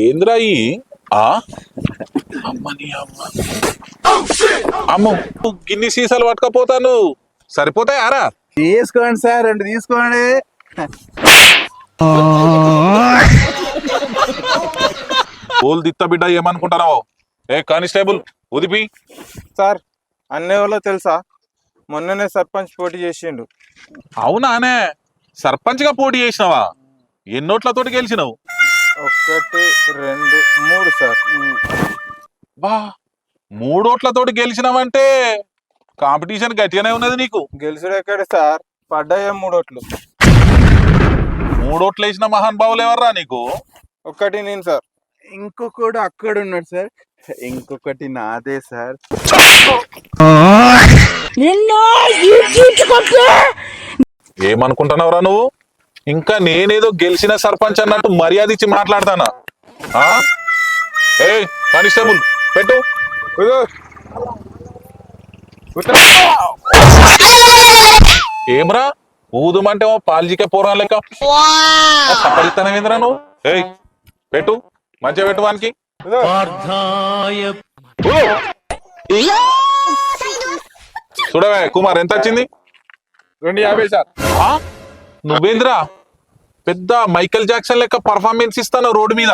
ఏంద్రా ఈ ఆ అమ్మని అమ్మ అమ్మ గిన్ని సీసాలు పట్టుకపోతాను సరిపోతాయి ఆరా తీసుకోండి సార్, 2 తీసుకోండి. ఓల్ దిత్త బిడ్డ ఏమనుకుంటున్నావు? ఏ కానిస్టేబుల్ ఉదిపి. సార్ అన్నేవాళ్ళో తెలుసా? మొన్ననే సర్పంచ్ పోటీ చేసిండు. అవునానే సర్పంచ్ గా పోటీ చేసినావా? ఎన్నోట్లతోటి గెలిచినావు? 1 2 3 సార్. బా 3 ఓట్లతోటి గెలిచినావంటే కాంపిటీషన్ గట్టిగానే ఉన్నది నీకు. గెలుసుడు ఎక్కడ సార్, పడ్డాయే 3 ఓట్లు. 3 ఓట్లు వేసిన మహానుభావులు ఎవర్రా నీకు? ఒక్కటి నేను సార్. ఇంకొకడు అక్కడ ఉన్నాడు సార్, ఇంకొకటి నాదే సార్. ఏమనుకుంటున్నావురా నువ్వు? ఇంకా నేనేదో గెలిచిన సర్పంచ్ అన్నట్టు మర్యాద ఇచ్చి మాట్లాడతానా? ఏ కానిస్టేబుల్ పెట్టు. ఏమ్రా ఊదుమంటే పాల్జికే పోరా లెక్క సపరిస్తానం ఏంద్రా నువ్వు? ఏయ్ పెట్టు, మంచిగా పెట్టు వానికి. చూడవే కుమార్ ఎంత వచ్చింది? 250 సార్. నువ్వేంద్రా పెద్ద మైకేల్ జాక్సన్ లెక్క పర్ఫార్మెన్స్ ఇస్తాను రోడ్డు మీద.